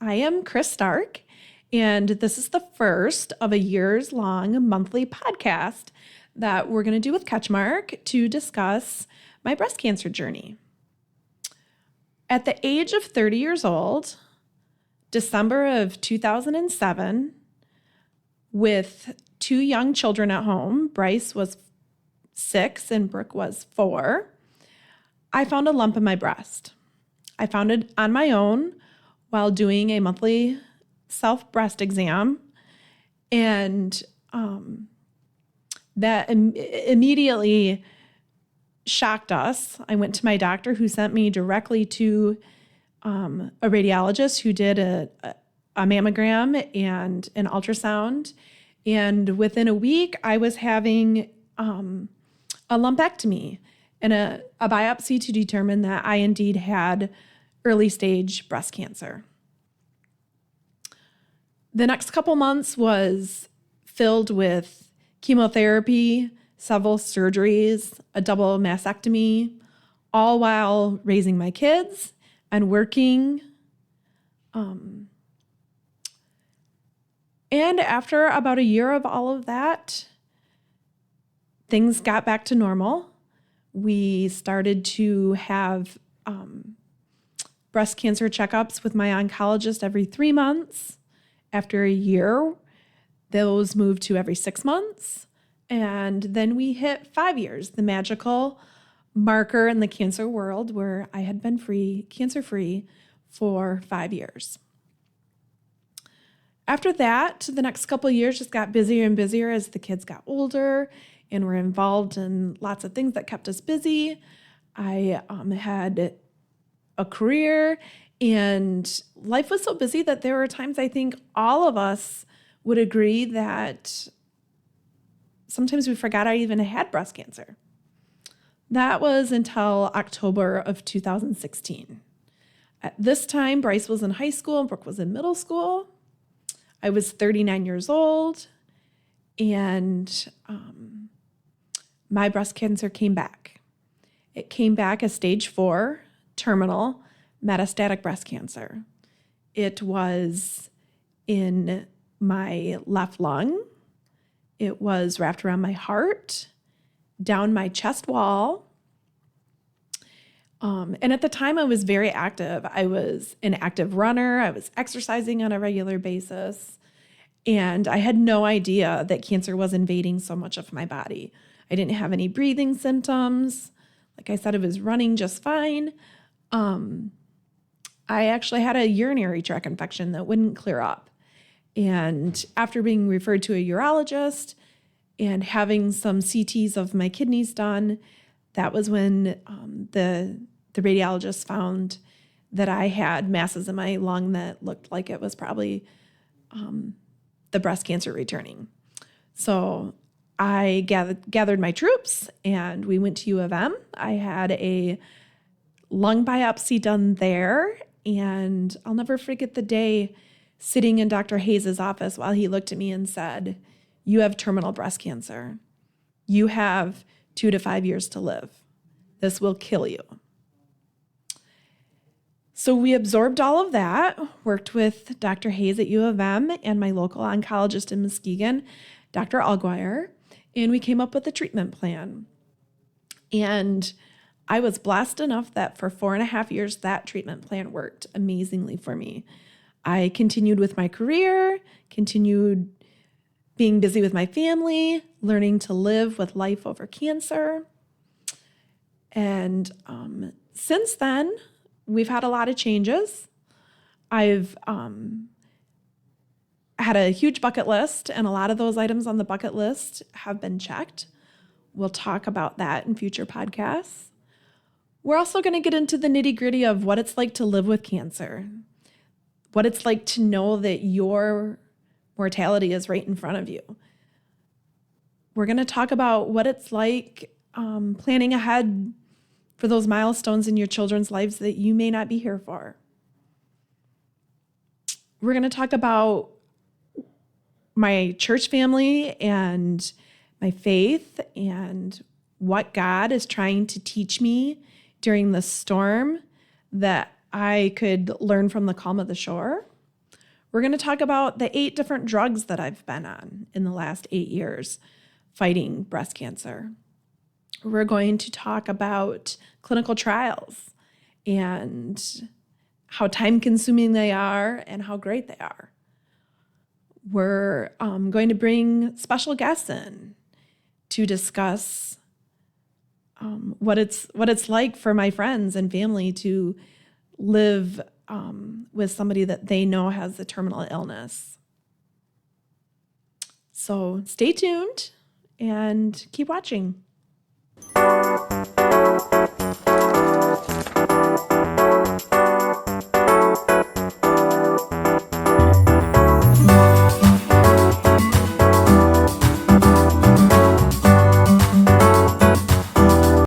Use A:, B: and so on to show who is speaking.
A: I am Chris Stark, and this is the first of a years-long monthly podcast that we're going to do with CatchMark to discuss my breast cancer journey. At the age of 30 years old, December of 2007, with 2 young children at home, Bryce was 6 and Brooke was 4, I found a lump in my breast. I found it on my own while doing a monthly self-breast exam, and that immediately shocked us. I went to my doctor, who sent me directly to a radiologist who did a mammogram and an ultrasound, and within a week, I was having a lumpectomy and a biopsy to determine that I indeed had early stage breast cancer. The next couple months was filled with chemotherapy, several surgeries, a double mastectomy, all while raising my kids and working. And after about a year of all of that, things got back to normal. We started to have breast cancer checkups with my oncologist every 3 months. After a year, those moved to every 6 months. And then we hit 5 years, the magical marker in the cancer world where I had been cancer-free for 5 years. After that, the next couple of years just got busier and busier as the kids got older and were involved in lots of things that kept us busy. I had a career, and life was so busy that there were times I think all of us would agree that sometimes we forgot I even had breast cancer. That was until October of 2016. At this time, Bryce was in high school and Brooke was in middle school. I was 39 years old, and my breast cancer came back. It came back as stage 4, terminal metastatic breast cancer. It was in my left lung. It was wrapped around my heart, down my chest wall. And at the time, I was very active. I was an active runner. I was exercising on a regular basis. And I had no idea that cancer was invading so much of my body. I didn't have any breathing symptoms. Like I said, I was running just fine. I actually had a urinary tract infection that wouldn't clear up. And after being referred to a urologist and having some CTs of my kidneys done, that was when the radiologist found that I had masses in my lung that looked like it was probably the breast cancer returning. So I gathered my troops and we went to U of M. I had a lung biopsy done there, and I'll never forget the day sitting in Dr. Hayes' office while he looked at me and said, "You have terminal breast cancer. You have 2 to 5 years to live. This will kill you." So we absorbed all of that, worked with Dr. Hayes at U of M and my local oncologist in Muskegon, Dr. Alguire, and we came up with a treatment plan. And I was blessed enough that for 4.5 years, that treatment plan worked amazingly for me. I continued with my career, continued being busy with my family, learning to live with life over cancer. And since then, we've had a lot of changes. I've had a huge bucket list, and a lot of those items on the bucket list have been checked. We'll talk about that in future podcasts. We're also going to get into the nitty-gritty of what it's like to live with cancer, what it's like to know that your mortality is right in front of you. We're going to talk about what it's like planning ahead for those milestones in your children's lives that you may not be here for. We're going to talk about my church family and my faith and what God is trying to teach me during the storm that I could learn from the calm of the shore. We're going to talk about the 8 different drugs that I've been on in the last 8 years fighting breast cancer. We're going to talk about clinical trials and how time-consuming they are and how great they are. We're going to bring special guests in to discuss what it's like for my friends and family to live with somebody that they know has a terminal illness. So stay tuned and keep watching.